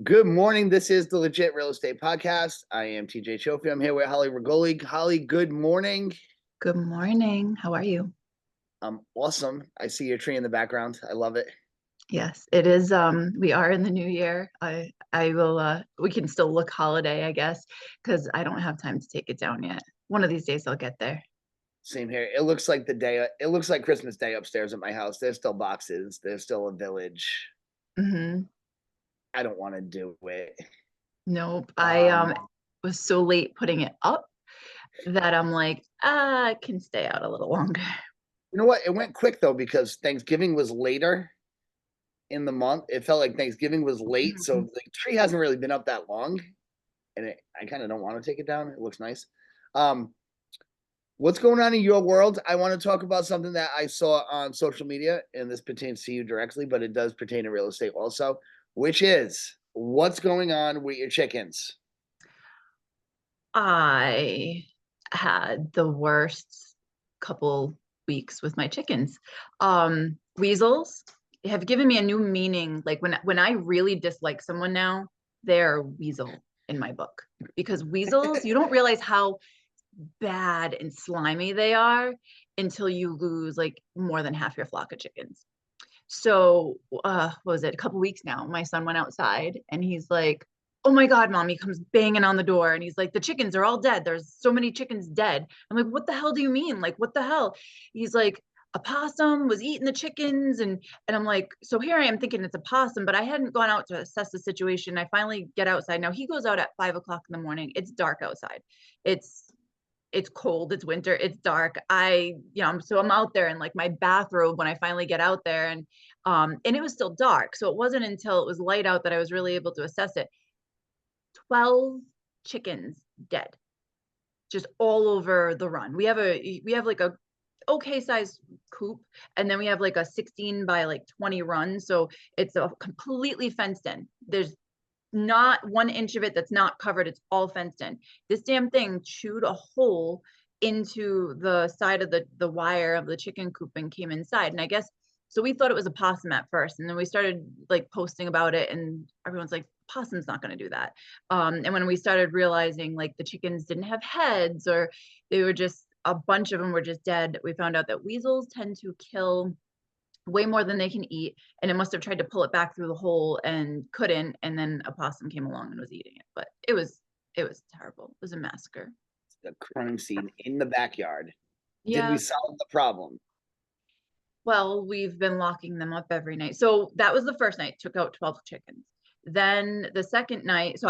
Good morning. This is the Legit Real Estate Podcast. I am TJ Chofi. I'm here with Holly Rigoli. Holly, good morning. Good morning. How are you? Awesome. I see your tree in the background. I love it. Yes, it is. We are in the new year. I will we can still look holiday, I guess, because I don't have time to take it down yet. One of these days I'll get there. Same here. It looks like it looks like Christmas Day upstairs at my house. There's still boxes. There's still a village. Hmm. I don't want to do it. Nope. I Um, was so late putting it up that I'm like, I can stay out a little longer. you know what? It went quick though because Thanksgiving was later in the month. It felt like Thanksgiving was late, so Mhm. the tree hasn't really been up that long, and I kind of don't want to take it down. It looks nice. Um, What's going on in your world? I want to talk about something that I saw on social media, and this pertains to you directly, but it does pertain to real estate also, which is what's going on with your chickens? I had the worst couple weeks with my chickens. Weasels have given me a new meaning. Like when I really dislike someone now, they're weasel in my book. Because weasels, you don't realize how bad and slimy they are until you lose like more than half your flock of chickens. So, what was it? A couple weeks now, my son went outside and he's like, "Oh my God, mom!" He comes banging on the door and he's like, "The chickens are all dead. There's so many chickens dead." I'm like, "What the hell do you mean? Like, what the hell?" He's like, "A possum was eating the chickens," and I'm like, so here I am thinking it's a possum, but I hadn't gone out to assess the situation. I finally get outside. Now he goes out at 5 o'clock in the morning. It's dark outside. It's it's cold, it's winter, it's dark. So I'm out there in like my bathrobe when I finally get out there, and it was still dark. So it wasn't until it was light out that I was really able to assess it. 12 chickens dead, just all over the run. We have like a okay size coop, and then we have like a 16 by like 20 run. So it's a completely fenced in. There's not 1 inch of it that's not covered. It's all fenced in. This damn thing chewed a hole into the side of the wire of the chicken coop and came inside. And I guess so we thought it was a possum at first, and then we started like posting about it, and everyone's like, possum's not going to do that. And when we started realizing like the chickens didn't have heads, or they were just a bunch of them were just dead, we found out that weasels tend to kill way more than they can eat, and it must have tried to pull it back through the hole and couldn't, and then a possum came along and was eating it. But it was terrible. It was a massacre. The crime scene in the backyard. Did we Yeah. solve the problem? Well, we've been locking them up every night. So that was the first night, took out 12 chickens. Then the second night, so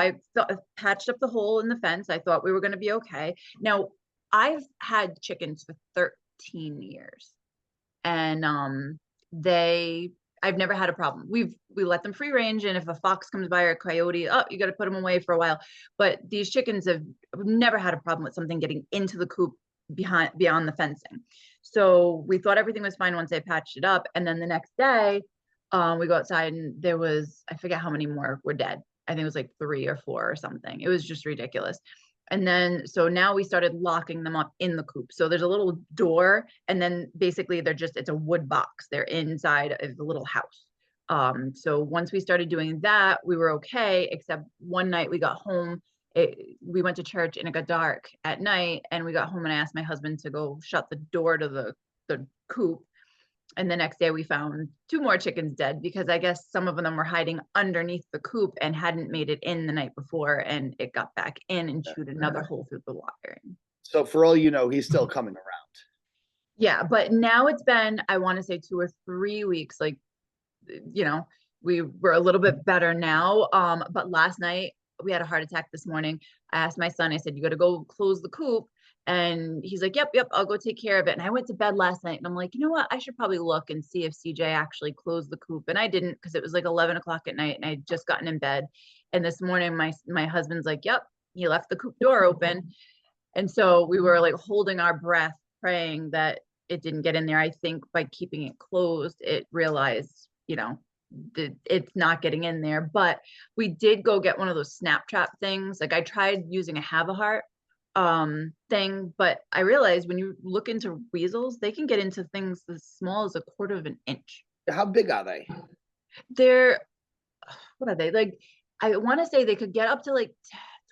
patched up the hole in the fence. I thought we were going to be okay. Now, I've had chickens for 13 years, and they I've never had a problem. We let them free range, and if a fox comes by or a coyote, oh, you got to put them away for a while. But these chickens have never had a problem with something getting into the coop behind beyond the fencing. So we thought everything was fine once I patched it up, and then the next day, we go outside and there was, I forget how many more were dead. I think it was like 3 or 4 or something. It was just ridiculous. And then, so now we started locking them up in the coop. So there's a little door, and then basically it's a wood box. They're inside of the little house. So once we started doing that, we were okay, except one night we got home. We went to church and it got dark at night, and we got home and I asked my husband to go shut the door to the coop. And the next day we found 2 more chickens dead, because I guess some of them were hiding underneath the coop and hadn't made it in the night before, and it got back in and chewed another hole through the wiring. So for all you know, he's still coming around. Yeah, but now it's been, I want to say 2 or 3 weeks. Like, we were a little bit better now. But last night we had a heart attack this morning. I asked my son, I said, "You got to go close the coop." And he's like, "Yep, yep, I'll go take care of it." And I went to bed last night and I'm like, you know what? I should probably look and see if CJ actually closed the coop. And I didn't, because it was like 11 o'clock at night and I would just gotten in bed. And this morning, my husband's like, "Yep, he left the coop door open." And so we were like holding our breath, praying that it didn't get in there. I think by keeping it closed, it realized, it's not getting in there. But we did go get one of those snap trap things. Like I tried using a have a heart thing, but I realized when you look into weasels, they can get into things as small as 1/4 of an inch. How big are they? They're, what are they like? I want to say they could get up to like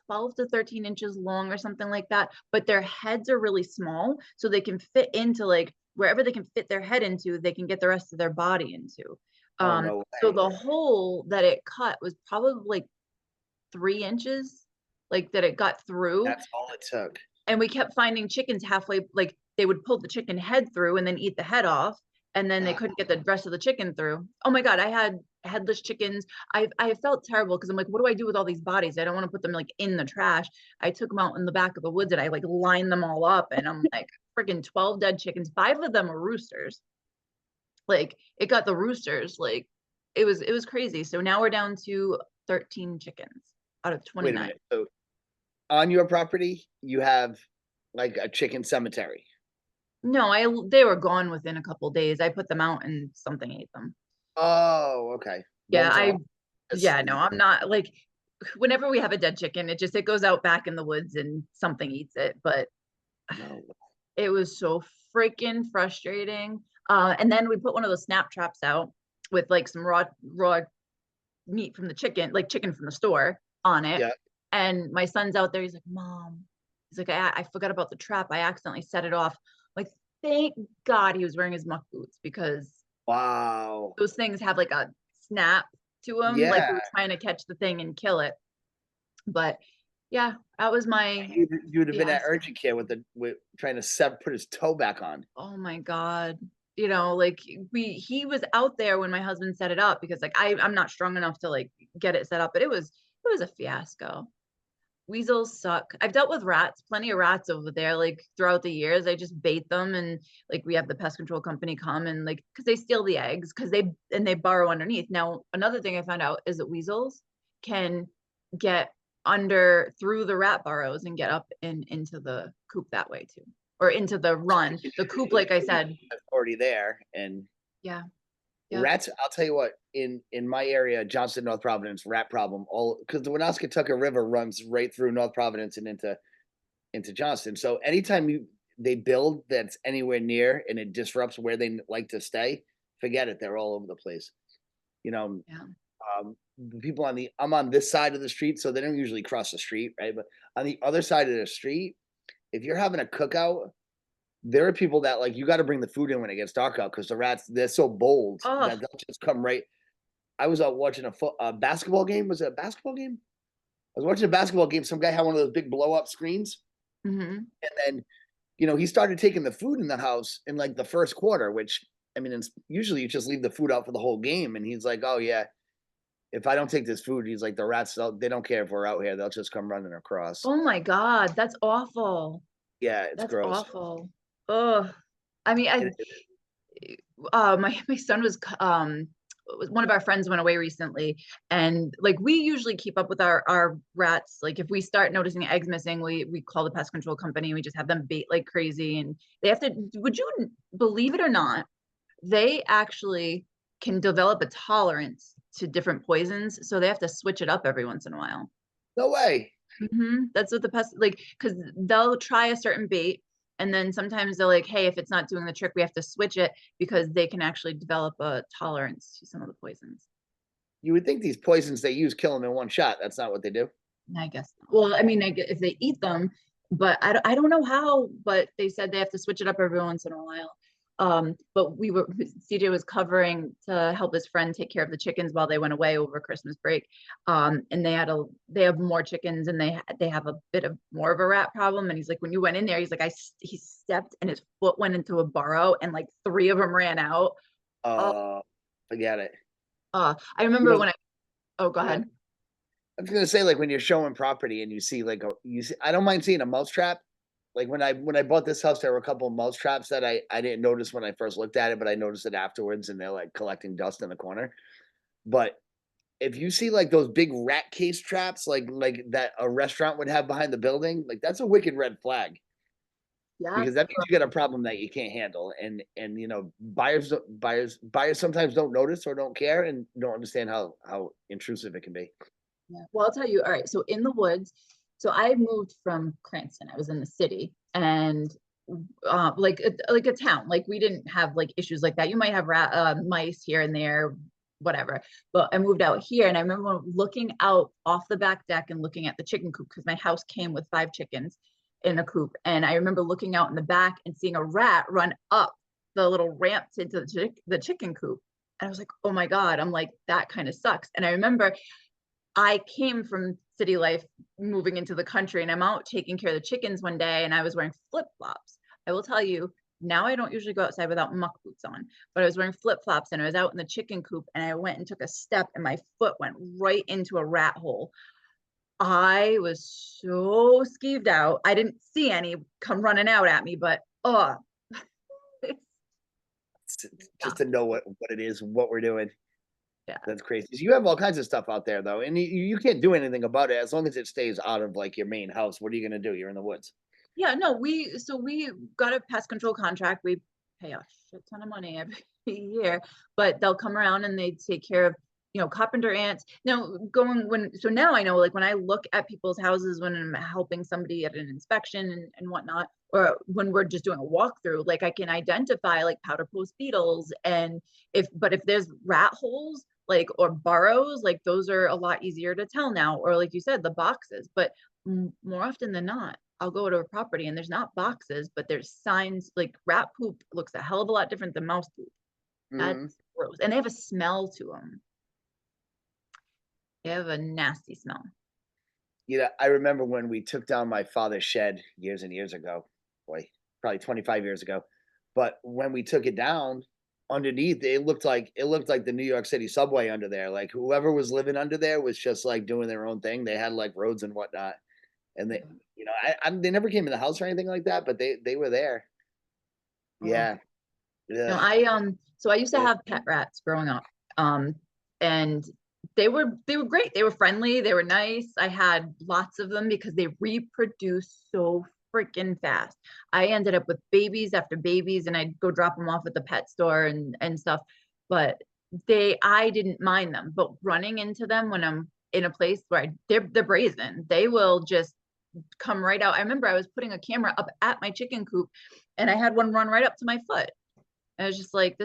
12 to 13 inches long or something like that, but their heads are really small, so they can fit into like wherever they can fit their head into, they can get the rest of their body into. Oh, no So way. the hole that it cut was probably like 3 inches, like that it got through. That's all it took. And we kept finding chickens halfway, like they would pull the chicken head through and then eat the head off, and then they Ah, couldn't get the rest of the chicken through. Oh my God, I had headless chickens. I felt terrible because I'm like, what do I do with all these bodies? I don't want to put them like in the trash. I took them out in the back of the woods and I like lined them all up, and I'm like, freaking 12 dead chickens. 5 of them are roosters. Like it got the roosters, like it was crazy. So now we're down to 13 chickens out of wait a 29. minute. So on your property, you have like a chicken cemetery. No, they were gone within a couple days. I put them out and something ate them. Oh, okay. Yeah, Those are all. yeah, no, I'm not like, whenever we have a dead chicken, it goes out back in the woods and something eats it. But No. it was so freaking frustrating. And then we put one of those snap traps out with like some raw meat from the chicken, like chicken from the store on it. Yeah. And my son's out there. He's like, Mom, he's like, I forgot about the trap. I accidentally set it off. Like, thank God he was wearing his muck boots, because Wow. those things have like a snap to them. Like we Yeah. were trying to catch the thing and kill it. But yeah, that was my You would have been at fiasco. urgent care with trying to put his toe back on. Oh my God. You know, like he was out there when my husband set it up, because like I'm not strong enough to like get it set up, but it was a fiasco. Weasels suck. I've dealt with rats, plenty of rats over there, like throughout the years. I just bait them, and like we have the pest control company come and like, because they steal the eggs, because they burrow underneath. Now, another thing I found out is that weasels can get under through the rat burrows and get up and into the coop that way too, or into the run. The coop, like I said. That's already there. And Yeah. Yep. rats, I'll tell you what, in my area, Johnston, North Providence, rat problem, all because the Woonasquatucket River runs right through North Providence and into Johnston. So anytime they build that's anywhere near and it disrupts where they like to stay, forget it. They're all over the place. You know, Yeah. the people I'm on this side of the street, so they don't usually cross the street, right? But on the other side of the street, if you're having a cookout, there are people that like you got to bring the food in when it gets dark out because the rats they're so bold Oh. that they'll just come right. I was out watching a basketball game. Was it a basketball game? I was watching a basketball game. Some guy had one of those big blow up screens, Hmm. and then he started taking the food in the house in like the first quarter. Which I mean, it's, usually you just leave the food out for the whole game. And he's like, "Oh yeah, if I don't take this food, he's like the rats. They don't care if we're out here. They'll just come running across." Oh my God, that's awful. Yeah, it's That's gross. awful. Oh, I mean, And my son one of our friends went away recently, and like we usually keep up with our rats. Like if we start noticing eggs missing, we call the pest control company, and we just have them bait like crazy, and they have to, would you believe it or not, they actually can develop a tolerance to different poisons, so they have to switch it up every once in a while. no way. That's what the pest, like, because they'll try a certain bait, and then sometimes they're like, hey, if it's not doing the trick, we have to switch it, because they can actually develop a tolerance to some of the poisons. You would think these poisons they use kill them in one shot. That's not what they do. I guess. Well, I mean, if they eat them, but I don't know how, but they said they have to switch it up every once in a while. But CJ was covering to help his friend take care of the chickens while they went away over Christmas break. And they have more chickens, and they have a bit of more of a rat problem. And he's like, when you went in there, he's like, he stepped and his foot went into a burrow, and like 3 of them ran out. Oh, Uh, Forget it. I You remember know, when oh, go yeah. ahead. I was gonna say like when you're showing property and you see like I don't mind seeing a mouse trap. Like when I bought this house, there were a couple of mouse traps that I didn't notice when I first looked at it, but I noticed it afterwards, and they're like collecting dust in the corner. But if you see like those big rat case traps, like that a restaurant would have behind the building, like that's a wicked red flag Yeah. because that means you got a problem that you can't handle. And buyers sometimes don't notice or don't care and don't understand how intrusive it can be. Yeah. Well, I'll tell you. All right. So in the woods, so I moved from Cranston. I was in the city, and like a town. Like we didn't have like issues like that. You might have mice here and there, whatever. But I moved out here, and I remember looking out off the back deck and looking at the chicken coop, because my house came with 5 chickens in a coop. And I remember looking out in the back and seeing a rat run up the little ramps into the chicken coop. And I was like, oh my God, I'm like, that kind of sucks. And I remember I came from city life, moving into the country, and I'm out taking care of the chickens one day, and I was wearing flip-flops. I will tell you, now I don't usually go outside without muck boots on, but I was wearing flip-flops, and I was out in the chicken coop, and I went and took a step, and my foot went right into a rat hole. I was so skeeved out. I didn't see any come running out at me, but oh, Just to know what it is, what we're doing. yeah. That's crazy. You have all kinds of stuff out there though, and you can't do anything about it as long as it stays out of like your main house. What are you gonna do? You're in the woods. Yeah, no, we got a pest control contract. We pay a shit ton of money every year, but they'll come around and they take care of, carpenter ants. Now so now I know, like when I look at people's houses when I'm helping somebody at an inspection and whatnot, or when we're just doing a walkthrough, like I can identify like powder post beetles, and if there's rat holes, like, or burrows, like those are a lot easier to tell now, or like you said, the boxes. But more often than not, I'll go to a property and there's not boxes, but there's signs. Like rat poop looks a hell of a lot different than mouse poop. Mhm. That's gross. And they have a smell to them. They have a nasty smell. I remember when we took down my father's shed years and years ago, boy, probably 25 years ago. But when we took it down, underneath it looked like the New York City subway under there. Like whoever was living under there was just like doing their own thing. They had like roads and whatnot, and they never came in the house or anything like that, but they were there. Oh. Yeah. No, Yeah. so I used to have pet rats growing up. And they were great. They were friendly, they were nice. I had lots of them because they reproduce so freaking fast. I ended up with babies after babies, and I'd go drop them off at the pet store and stuff. But I didn't mind them. But running into them when I'm in a place where they're brazen, they will just come right out. I remember I was putting a camera up at my chicken coop, and I had one run right up to my foot. I was just like,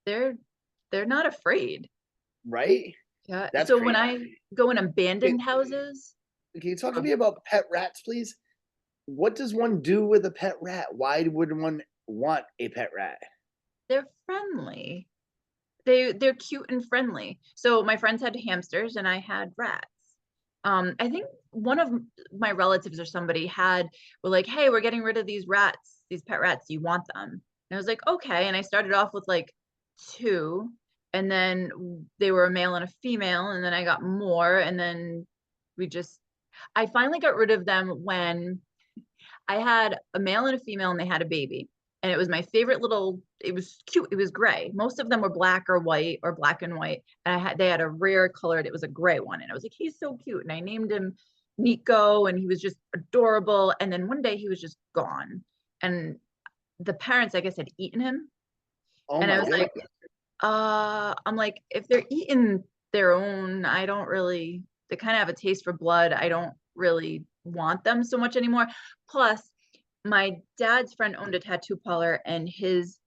they're not afraid. Right. Yeah. That's So when crazy. I go in Can abandoned houses, can you talk to um, me about pet rats, please? What does one do with a pet rat? Why would one want a pet rat? they're friendly. They're cute and friendly. So my friends had hamsters and I had rats. I think one of my relatives or somebody were like, hey, we're getting rid of these rats, these pet rats. Do you want them? And I was like, okay. And I started off with like 2, and then they were a male and a female, and then I got more, and then we just I finally got rid of them when I had a male and a female, and they had a baby. And it was my favorite it was cute. It was gray. Most of them were black or white or black and white. And they had a rare colored, it was a gray one. And I was like, he's so cute. And I named him Nico, and he was just adorable. And then one day he was just gone. And the parents, I guess, had eaten him. Oh And I my was goodness. like, I'm like, if they're eating their own, I don't really, they kind of have a taste for blood. I don't really want them so much anymore. Plus, my dad's friend owned a tattoo parlor, and his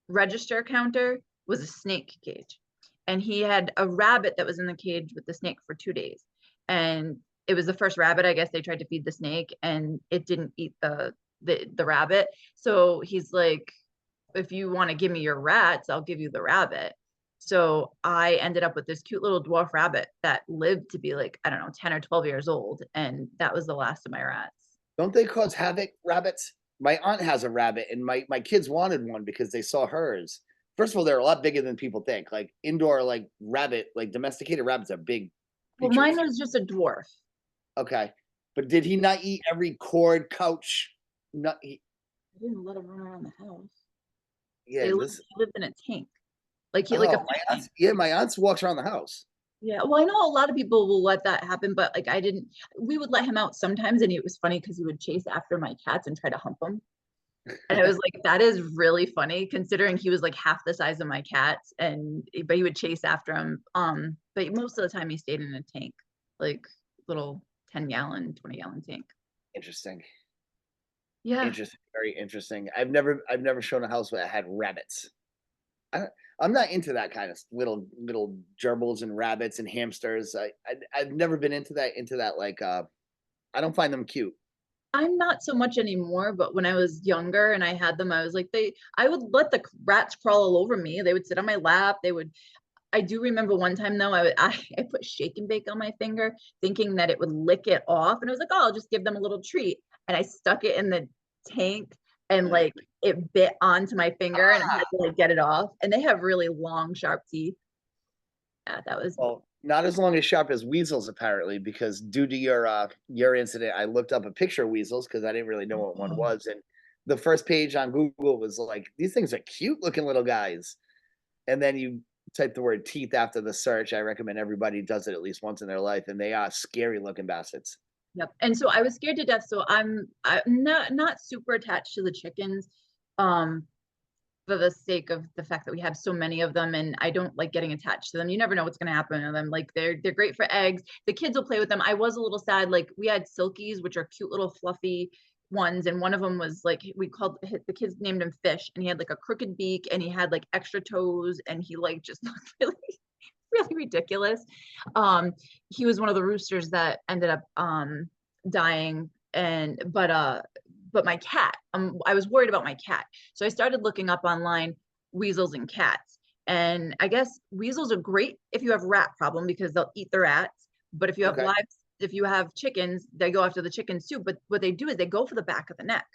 register counter was a snake cage. And he had a rabbit that was in the cage with the snake for 2 days. And it was the first rabbit, I guess they tried to feed the snake, and it didn't eat the rabbit. So he's like, if you want to give me your rats, I'll give you the rabbit. So I ended up with this cute little dwarf rabbit that lived to be like, I don't know, 10 or 12 years old. And that was the last of my rats. Don't they cause havoc, rabbits? My aunt has a rabbit, and my kids wanted one because they saw hers. First of all, they're a lot bigger than people think. Like indoor, like rabbit, like domesticated rabbits are big Well, mine creatures. was just a dwarf. Okay, but did he not eat every cord, couch? Not, I didn't let him run around the house. yeah. This. He lived in a tank. Like he like a Oh, fish tank. my aunt walks around the house. Yeah, well, I know a lot of people will let that happen, but like I didn't. We would let him out sometimes, and it was funny because he would chase after my cats and try to hump them. And I was like, that is really funny considering he was like half the size of my cats, but he would chase after him. But most of the time he stayed in a tank, like little 10-gallon, 20-gallon tank. Interesting. Yeah. Interesting. Very interesting. I've never shown a house where I had rabbits. I'm not into that kind of little gerbils and rabbits and hamsters. I've never been into that like I don't find them cute. I'm not so much anymore, but when I was younger and I had them, I was like, I would let the rats crawl all over me. They would sit on my lap. I do remember one time though, I put shake and bake on my finger thinking that it would lick it off. And I was like, oh, I'll just give them a little treat. And I stuck it in the tank and like it bit onto my finger and I had to like get it off. And they have really long, sharp teeth. Yeah, that was Well, not as long as sharp as weasels apparently, because due to your incident, I looked up a picture of weasels because I didn't really know what one oh, was, and the first page on Google was like, these things are cute looking little guys. And then you type the word teeth after the search. I recommend everybody does it at least once in their life, and they are scary looking bastards. yep. And so I was scared to death. So I'm not super attached to the chickens. Um, for the sake of the fact that we have so many of them and I don't like getting attached to them. You never know what's going to happen to them. Like they're great for eggs. The kids will play with them. I was a little sad. Like we had silkies, which are cute little fluffy ones. And one of them was like, we called the kids named him Fish and he had like a crooked beak and he had like extra toes and he like just looked really, really ridiculous. He was one of the roosters that ended up dying and but my cat, I was worried about my cat. So I started looking up online weasels and cats. And I guess weasels are great if you have rat problem because they'll eat the rats. But Okay. if you have chickens, they go after the chickens too. But what they do is they go for the back of the neck.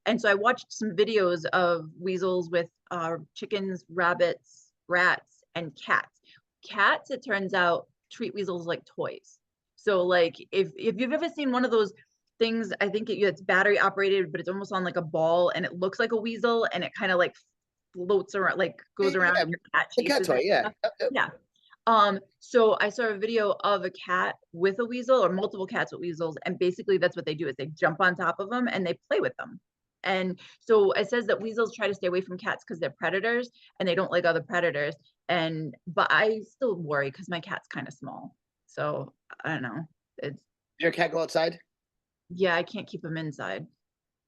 And so I watched some videos of weasels with chickens, rabbits, rats, and cats. Cats, it turns out, treat weasels like toys. So like if you've ever seen one of those things, I think it's battery operated, but it's almost on like a ball and it looks like a weasel and it kind of like floats around, like goes around Yeah, and your cat the cat chases toy. it. Yeah. Yeah. So I saw a video of a cat with a weasel or multiple cats with weasels, and basically that's what they do is they jump on top of them and they play with them. And so it says that weasels try to stay away from cats because they're predators and they don't like other predators. And but I still worry because my cat's kind of small. So I don't know. It's Did your cat go outside? yeah, I can't keep him inside.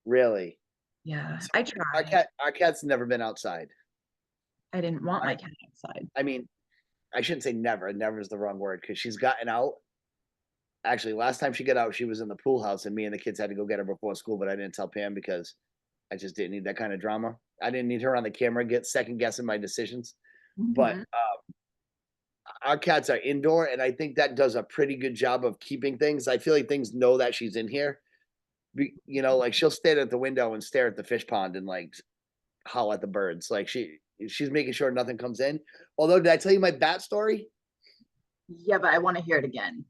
Really? Yeah, So I tried. our cat's never been outside. I didn't want I my cat outside. I mean, I shouldn't say never. Never is the wrong word because she's gotten out. Actually, last time she got out, she was in the pool house, and me and the kids had to go get her before school. But I didn't tell Pam because I just didn't need that kind of drama. I didn't need her on the camera get second guessing my decisions. But Mhm. our cats are indoor, and I think that does a pretty good job of keeping things. I feel like things know that she's in here. Like she'll stand at the window and stare at the fish pond and like howl at the birds. Like she's making sure nothing comes in. Although, did I tell you my bat story? Yeah, but I want to hear it again.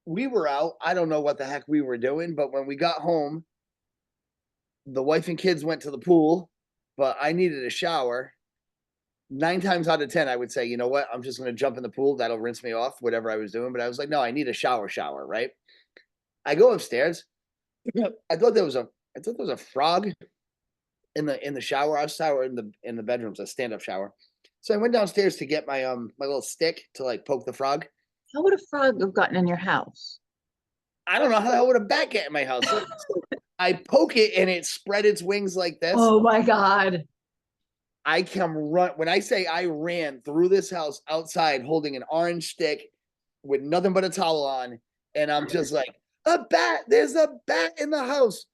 We were out. I don't know what the heck we were doing, but when we got home, the wife and kids went to the pool, but I needed a shower. 9 times out of 10, I would say, you know what? I'm just going to jump in the pool. That'll rinse me off, whatever I was doing. But I was like, no, I need a shower, right? I go upstairs. I thought there was a frog in the shower. I was shower in the bedrooms, a stand up shower. So I went downstairs to get my little stick to like poke the frog. How would a frog have gotten in your house? I don't know how the hell would a bat get in my house. So I poke it and it spread its wings like this. Oh my God. I come run when I say I ran through this house outside holding an orange stick with nothing but a towel on, and I'm just like, a bat, there's a bat in the house.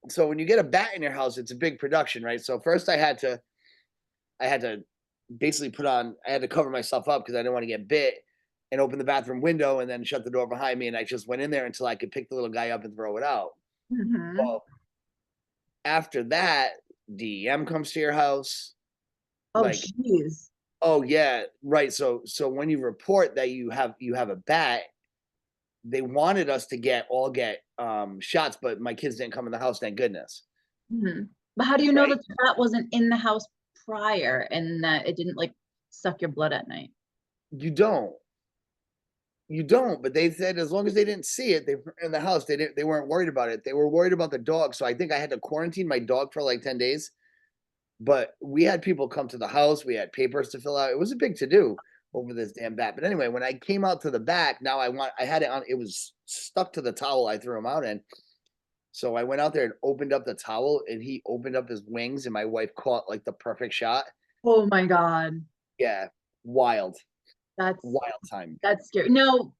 So when you get a bat in your house, it's a big production, right? So first I had to basically I had to cover myself up because I didn't want to get bit and open the bathroom window and then shut the door behind me. And I just went in there until I could pick the little guy up and throw it out. Hmm. Well, after that, DEM comes to your house. Oh, Like, geez. oh yeah, right. So when you report that you have a bat, they wanted us to get shots, but my kids didn't come in the house, thank goodness. Hmm. But how do you know Right? that the rat wasn't in the house prior and that it didn't like suck your blood at night? You don't. You don't, but they said as long as they didn't see it, they were in the house. They weren't worried about it. They were worried about the dog. So I think I had to quarantine my dog for like 10 days. But we had people come to the house. We had papers to fill out. It was a big to do over this damn bat. But anyway, when I came out to the back, now I had it on, it was stuck to the towel I threw him out in. So I went out there and opened up the towel and he opened up his wings and my wife caught like the perfect shot. Oh my God. Yeah, wild, That's wild time. that's scary. No,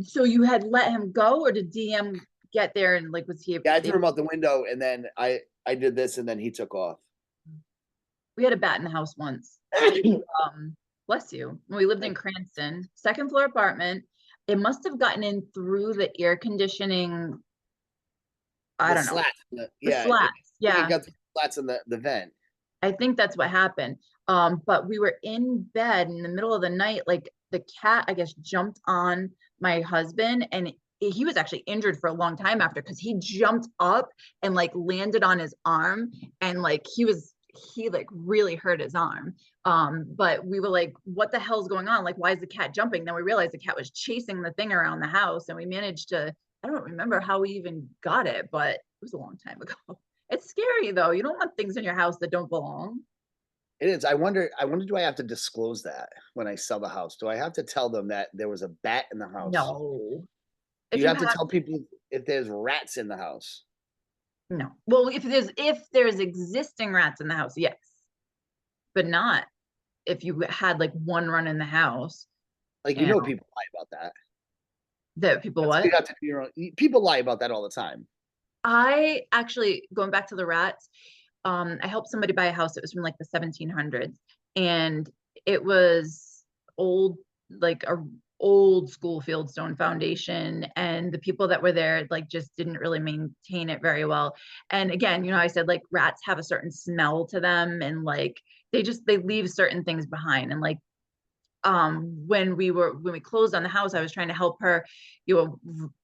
so you had let him go, or did DM get there and like was he Yeah, I threw able? him out the window, and then I did this, and then he took off. We had a bat in the house once. Um, bless you. When we lived in Cranston, second floor apartment. It must have gotten in through the air conditioning. I The don't know, slats, the yeah, I slats. think it Yeah, got the slats in the vent. I think that's what happened. But we were in bed in the middle of the night, like the cat, I guess, jumped on my husband and he was actually injured for a long time after because he jumped up and like landed on his arm and like he like really hurt his arm. But we were like, what the hell's going on? Like, why is the cat jumping? Then we realized the cat was chasing the thing around the house and we managed to, I don't remember how we even got it, but it was a long time ago. It's scary though. You don't want things in your house that don't belong. It is. I wonder, do I have to disclose that when I sell the house? Do I have to tell them that there was a bat in the house? No. Do If you you have to have tell people if there's rats in the house? no. Well, if there's existing rats in the house, yes. But not if you had like one run in the house, Like, you know, people lie about that. that people That's what? you have to do your own. People lie about that all the time. I actually going back to the rats, I helped somebody buy a house. It was from like the 1700s, and it was old, like a old school fieldstone foundation. And the people that were there like just didn't really maintain it very well. And again, I said like rats have a certain smell to them, and like they leave certain things behind. And like when we closed on the house, I was trying to help her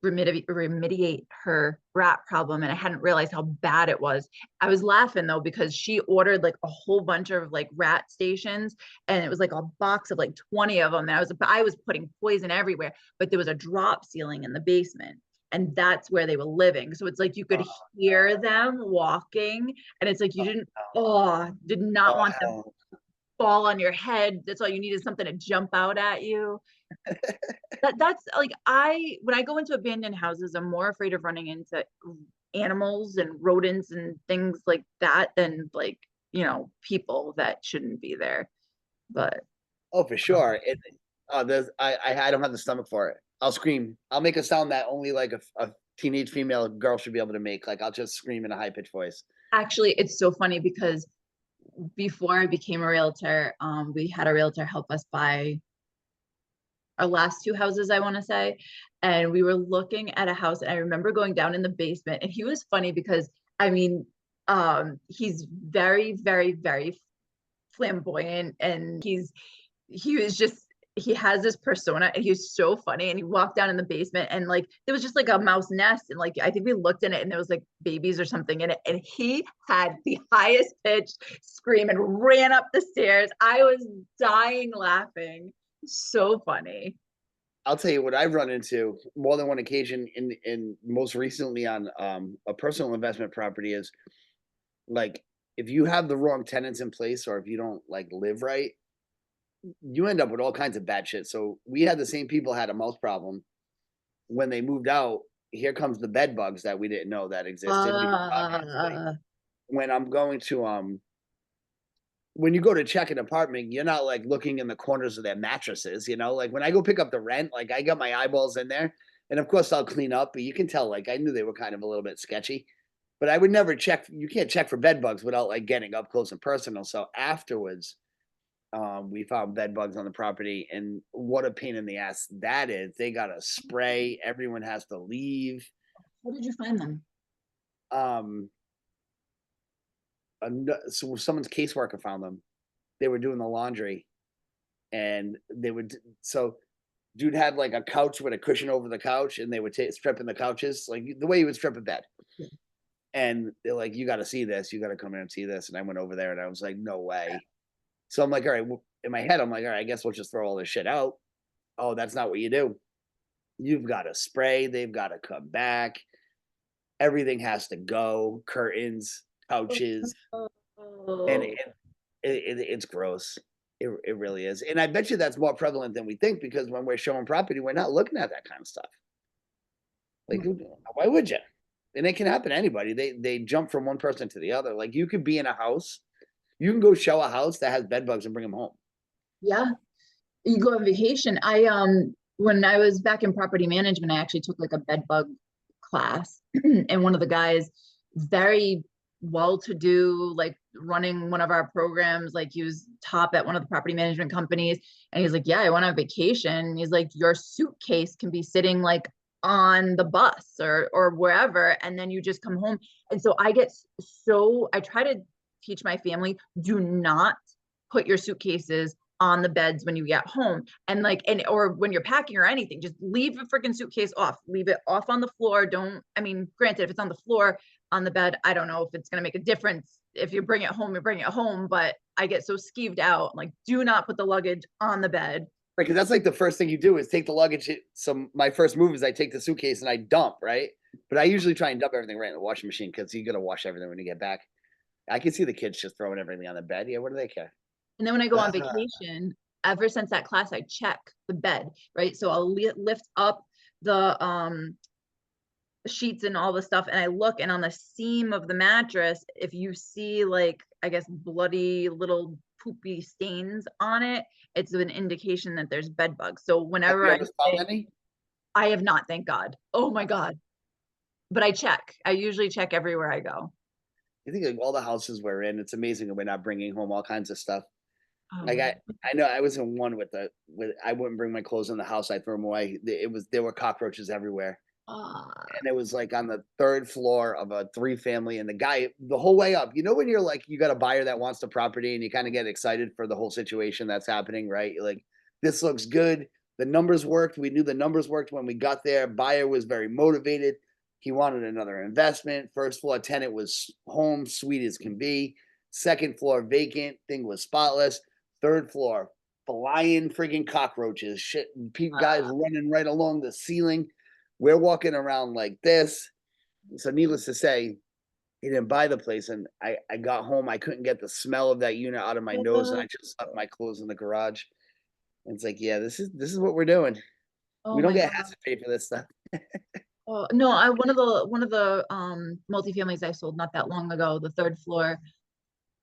remediate her rat problem, and I hadn't realized how bad it was. I was laughing though because she ordered like a whole bunch of like rat stations, and it was like a box of like 20 of them, and I was putting poison everywhere, but there was a drop ceiling in the basement, and that's where they were living. So it's like you could hear them walking, and it's like you did not Oh want them hell! fall on your head. That's all you need is something to jump out at you. That's like when I go into abandoned houses, I'm more afraid of running into animals and rodents and things like that than like, people that shouldn't be there. But Oh, for sure. There's I don't have the stomach for it. I'll scream. I'll make a sound that only like a teenage female girl should be able to make. Like I'll just scream in a high pitched voice. actually it's so funny because before I became a realtor, we had a realtor help us buy our last two houses, I want to say. And we were looking at a house, and I remember going down in the basement, and he was funny because I mean, he's very, very, very flamboyant, and he was just he has this persona and he was so funny, and he walked down in the basement and like there was just like a mouse nest, and like I think we looked in it and there was like babies or something in it, and he had the highest pitched scream and ran up the stairs. I was dying laughing. So funny. I'll tell you what I've run into more than one occasion in most recently on a personal investment property is like if you have the wrong tenants in place or if you don't like live right, you end up with all kinds of bad shit. So we had the same people had a mouse problem when they moved out. Here comes the bed bugs that we didn't know that existed because obviously Uh, when I'm going to when you go to check an apartment, you're not like looking in the corners of their mattresses, like when I go pick up the rent, like I got my eyeballs in there. And of course I'll clean up, but you can tell like I knew they were kind of a little bit sketchy. But I would never check, you can't check for bed bugs without like getting up close and personal. So afterwards, we found bed bugs on the property, and what a pain in the ass that is. They got to spray, everyone has to leave. how did you find them? Um, so someone's caseworker found them. They were doing the laundry, and they would so dude had like a couch with a cushion over the couch, and they would stripping the couches like the way you would strip a bed. Yeah. And they're like, "You got to see this. You got to come in and see this." And I went over there, and I was like, "No way." So I'm like, "All right." Well, in my head, I'm like, "All right, I guess we'll just throw all this shit out." Oh, that's not what you do. You've got to spray. They've got to come back. Everything has to go. Curtains, couches, and Oh, it's gross. It really is. And I bet you that's more prevalent than we think because when we're showing property, we're not looking at that kind of stuff. Like, why would you? And it can happen to anybody. They jump from one person to the other. Like, you could be in a house You can go show a house that has bed bugs and bring them home. Yeah. You go on vacation. When I was back in property management, I actually took like a bed bug class and one of the guys, very well to do, like running one of our programs, like he was top at one of the property management companies. And he's like, yeah, I went on vacation. He's like, your suitcase can be sitting like on the bus or wherever, and then you just come home. And so I try to teach my family, do not put your suitcases on the beds when you get home, or when you're packing or anything, just leave a freaking suitcase off, leave it off on the floor. Don't, I mean, granted, if it's on the floor, on the bed, I don't know if it's going to make a difference. If you bring it home, you bring it home, but I get so skeeved out, like, do not put the luggage on the bed. Right, because that's like the first thing you do is take the luggage. So my first move is I take the suitcase and I dump, right? But I usually try and dump everything right in the washing machine because you got to wash everything when you get back. I can see the kids just throwing everything on the bed. Yeah, what do they care? And then when I go on vacation, ever since that class, I check the bed, right? So I'll lift up the sheets and all the stuff, and I look, and on the seam of the mattress, if you see like, I guess, bloody little poopy stains on it, it's an indication that there's bed bugs. So Have whenever you I ever found say, any? I have not, thank God. Oh my God. But I check. I usually check everywhere I go. I think like all the houses we're in, it's amazing that we're not bringing home all kinds of stuff. Like Oh, I know I was in one with I wouldn't bring my clothes in the house. I threw them away. There were cockroaches everywhere, and it was like on the third floor of a three family. And the guy the whole way up, you know, when you're like you got a buyer that wants the property and you kind of get excited for the whole situation that's happening, right? You're like, this looks good. The numbers worked. We knew the numbers worked when we got there. Buyer was very motivated. He wanted another investment. First floor tenant was home, sweet as can be. Second floor vacant, thing was spotless. Third floor, flying freaking cockroaches, shit, guys running right along the ceiling. We're walking around like this. So, needless to say, he didn't buy the place. And I got home. I couldn't get the smell of that unit out of my nose. And I just left my clothes in the garage. And it's like, yeah, this is what we're doing. oh We don't my get God. hazard pay for this stuff. Oh, no, one of the multifamilies I sold not that long ago, the third floor,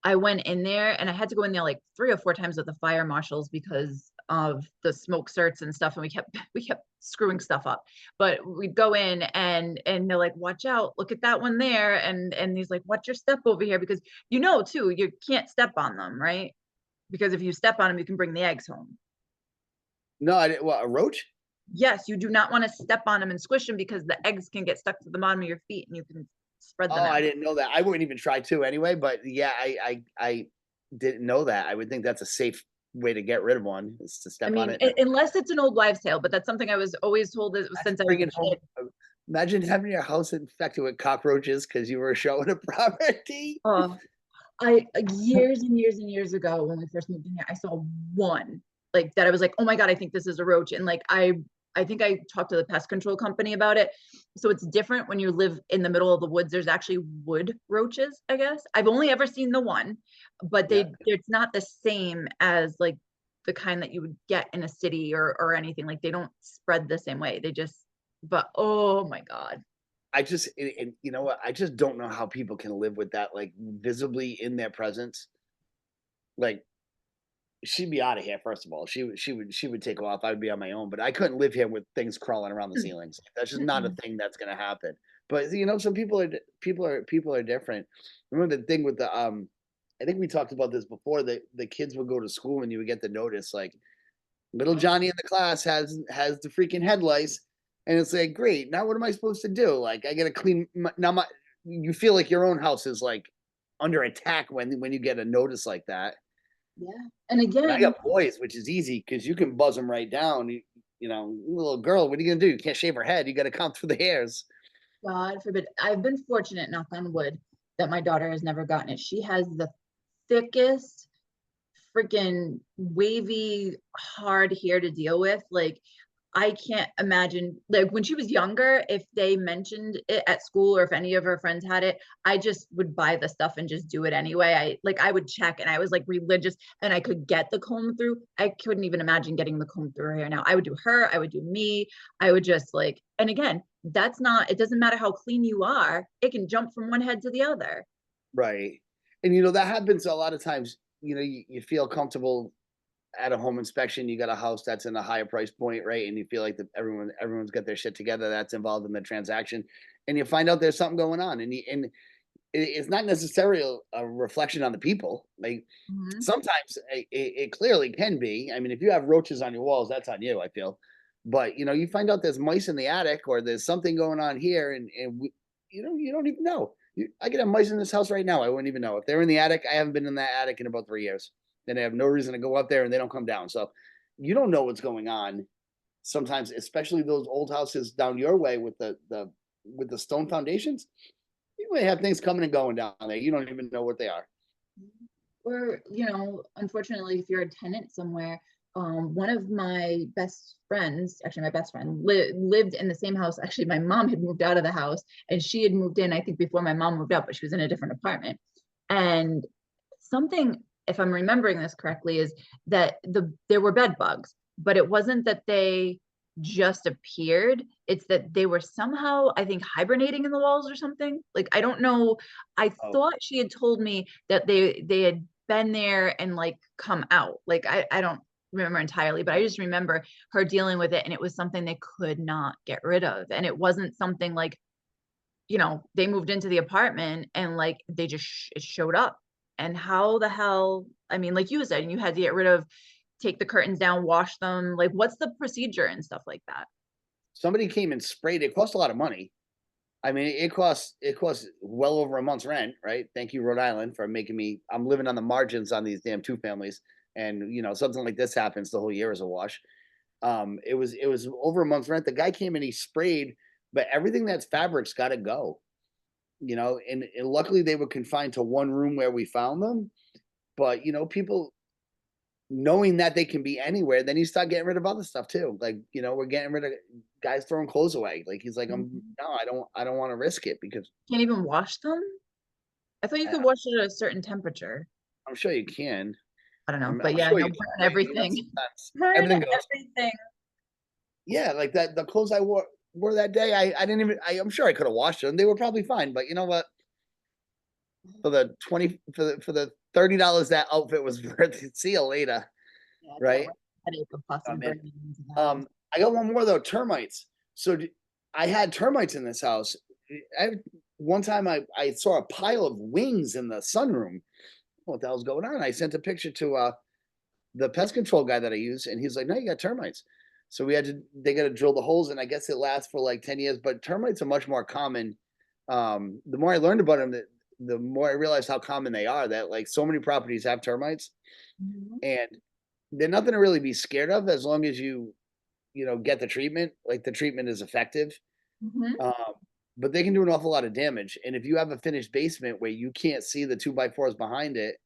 I went in there and I had to go in there like 3 or 4 times with the fire marshals because of the smoke certs and stuff, and we kept screwing stuff up. But we'd go in and they're like, watch out, look at that one there, and he's like, watch your step over here, because too, you can't step on them, right? Because if you step on them, you can bring the eggs home. No, I didn't. What, a roach? Yes, you do not want to step on them and squish them because the eggs can get stuck to the bottom of your feet and you can spread them Oh, I out. didn't know that. I wouldn't even try to anyway. But yeah, I didn't know that. I would think that's a safe way to get rid of one is to I step on mean, it. unless it's an old wives' tale, but that's something I was always told Imagine since I was bringing a home. kid. Imagine having your house infected with cockroaches because you were showing a property. Oh, I years and years and years ago when we first moved in here, I saw one like that. I was like, oh my God, I think this is a roach. And like I think I talked to the pest control company about it. So it's different when you live in the middle of the woods. There's actually wood roaches, I guess. I've only ever seen the one, but Yeah, it's not the same as like the kind that you would get in a city or anything. Like they don't spread the same way. They just, but oh my God. I just and you know what? I just don't know how people can live with that like visibly in their presence. Like she'd be out of here. First of all, she would take off. I would be on my own, but I couldn't live here with things crawling around the ceilings. That's just not a Mm-mm. thing that's gonna happen. But you know, some people are different. Remember the thing with the I think we talked about this before. The kids would go to school and you would get the notice like little Johnny in the class has the freaking head lice, and it's like great. Now what am I supposed to do? Like I gotta clean now my. You feel like your own house is like under attack when you get a notice like that. Yeah. And And I again, got boys, which is easy because you can buzz them right down. You know, little girl, what are you gonna do? You can't shave her head. You got to count through the hairs. God forbid, I've been fortunate, knock on wood, that my daughter has never gotten it. She has the thickest, freaking wavy, hard hair to deal with. Like, I can't imagine, like, when she was younger, if they mentioned it at school or if any of her friends had it, I just would buy the stuff and just do it anyway. I would check, and I was like religious, and I could get the comb through. I couldn't even imagine getting the comb through her hair now. I would do her, I would do me. I would just like, and again, it doesn't matter how clean you are, it can jump from one head to the other. Right. And that happens a lot of times. You feel comfortable at a home inspection. You got a house that's in a higher price point, right? And you feel like everyone's got their shit together that's involved in the transaction, and you find out there's something going on, and it's not necessarily a reflection on the people. Like Mhm. sometimes it clearly can be. I mean, if you have roaches on your walls, that's on you, I feel. But you find out there's mice in the attic or there's something going on here, and you don't even know. I could have mice in this house right now. I wouldn't even know if they're in the attic. I haven't been in that attic in about 3 years. Then I have no reason to go up there, and they don't come down. So you don't know what's going on sometimes, especially those old houses down your way with the stone foundations. You may have things coming and going down there. You don't even know what they are. Or, unfortunately, if you're a tenant somewhere, one of my best friends, actually my best friend, lived in the same house. Actually, my mom had moved out of the house and she had moved in, I think, before my mom moved out, but she was in a different apartment. And something, if I'm remembering this correctly, is that there were bed bugs, but it wasn't that they just appeared. It's that they were somehow, I think, hibernating in the walls or something. Like, I don't know. I Oh, thought she had told me that they had been there and like come out. Like, I don't remember entirely, but I just remember her dealing with it, and it was something they could not get rid of. And it wasn't something like, they moved into the apartment and like they just it showed up. And how the hell, I mean, like you said, you had to get rid of, take the curtains down, wash them. Like, what's the procedure and stuff like that? somebody came and sprayed. It cost a lot of money. I mean, it costs well over a month's rent, right? Thank you, Rhode Island, for making me. I'm living on the margins on these damn two families, and something like this happens, the whole year is a wash. It was over a month's rent. The guy came and he sprayed, but everything that's fabric's got to go. And luckily they were confined to one room where we found them. But people knowing that they can be anywhere, then you start getting rid of other stuff too. Like, we're getting rid of guys throwing clothes away. Like he's like, Mhm. no, I don't want to risk it because Can't even wash them. I thought you I, could wash it at a certain temperature. I'm sure you can. I don't know, I'm but yeah, sure no, you can, burn but everything. sometimes Burn everything goes. everything. Yeah, like that. The clothes I wore that day, I didn't even. I'm sure I could have washed them. They were probably fine. But you know what? For the $30 that outfit was worth it. See you later, Yeah, it's that right? headache of Oh possibly man. burning into the house. I got one more though. Termites. So I had termites in this house. I, one time I saw a pile of wings in the sunroom. What the hell's going on? I sent a picture to the pest control guy that I use, and he's like, "No, you got termites." So they got to drill the holes, and I guess it lasts for like 10 years. But termites are much more common. The more I learned about them, the more I realized how common they are. That like so many properties have termites, Mhm. and they're nothing to really be scared of as long as you get the treatment. Like the treatment is effective, Mhm. um, but they can do an awful lot of damage. And if you have a finished basement where you can't see the 2x4s behind it,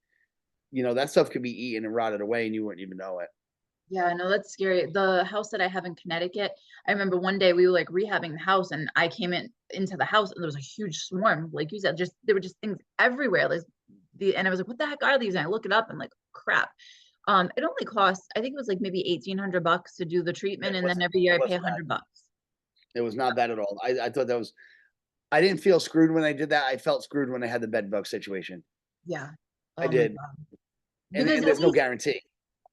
that stuff could be eaten and rotted away, and you wouldn't even know it. Yeah, no, that's scary. The house that I have in Connecticut, I remember one day we were like rehabbing the house and I came into the house and there was a huge swarm. Like you said, just there were just things everywhere. And I was like, what the heck are these? And I look it up and like, crap. It only cost, I think it was like maybe $1,800 to do the treatment, It and then wasn't. every It year I pay wasn't bad. $100. It was not bad at all. I thought that was. I didn't feel screwed when I did that. I felt screwed when I had the bed bug situation. Yeah. I Oh my did, God. and Because and there's no guarantee.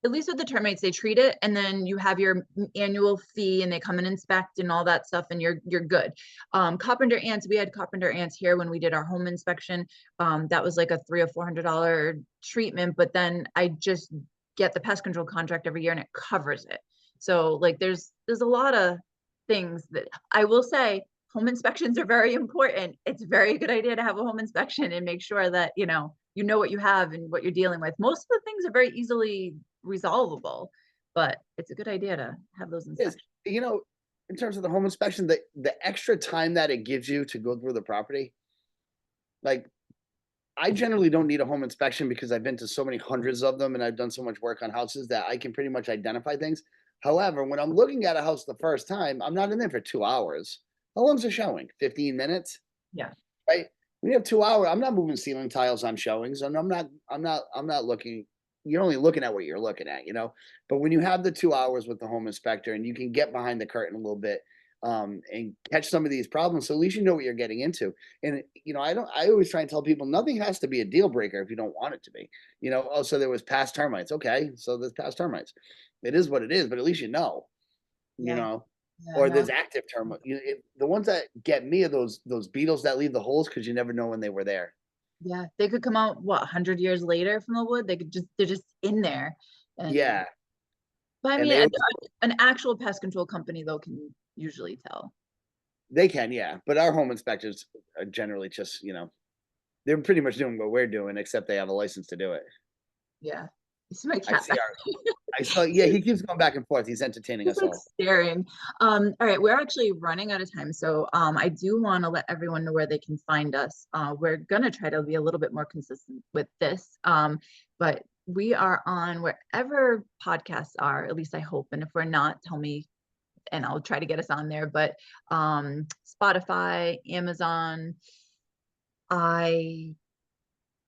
at least with the termites, they treat it and then you have your annual fee and they come and inspect and all that stuff and you're good. Carpenter ants, we had carpenter ants here when we did our home inspection. That was like a $300 or $400 treatment, but then I just get the pest control contract every year and it covers it. So like there's a lot of things that I will say home inspections are very important. It's a very good idea to have a home inspection and make sure that you know what you have and what you're dealing with. Most of the things are very easily resolvable, but it's a good idea to have those Is inspections. in terms of the home inspection, the extra time that it gives you to go through the property, like I generally don't need a home inspection because I've been to so many hundreds of them and I've done so much work on houses that I can pretty much identify things. However, when I'm looking at a house the first time, I'm not in there for 2 hours. How long's the showing? 15 minutes? Yeah. Right? When you have 2 hours, I'm not moving ceiling tiles on showings, and I'm not looking. You're only looking at what you're looking at. But when you have the 2 hours with the home inspector, and you can get behind the curtain a little bit, and catch some of these problems. So at least you know what you're getting into. And I always try and tell people nothing has to be a deal breaker if you don't want it to be. Oh, so there was past termites. Okay, so there's past termites. It is what it is, but at least you know. You Yeah. know, Yeah. or No. there's active termites. The ones that get me are those beetles that leave the holes because you never know when they were there. Yeah. They could come out, what, 100 years later from the wood? They're just in there. And, Yeah, but I and mean, they always an actual pest control company, though, can usually tell. they can, yeah. But our home inspectors are generally just they're pretty much doing what we're doing, except they have a license to do it. Yeah. It's my I cat see back. our I saw yeah, he keeps going back and forth. He's entertaining He's us like all. staring. All right, we're actually running out of time. So I do want to let everyone know where they can find us. We're gonna try to be a little bit more consistent with this. But we are on wherever podcasts are, at least I hope. And if we're not, tell me and I'll try to get us on there. But Spotify, Amazon, I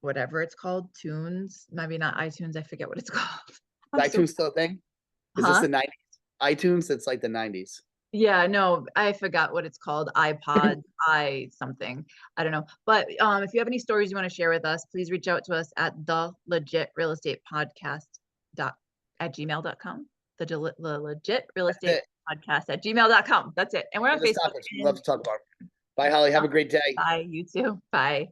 whatever it's called, Tunes, maybe not iTunes, I forget what it's called. I'm Is so iTunes still a thing? Is this huh? the 90s? iTunes, it's like the 90s. Yeah, no, I forgot what it's called. iPod, I something. I don't know. But if you have any stories you want to share with us, please reach out to us at the legit real estate podcast at gmail.com. The legit real That's estate it. podcast at gmail.com. That's it. And we're on Favorite Facebook. topics we love And to talk about. Bye, Holly. Have a great day. bye, you too. Bye.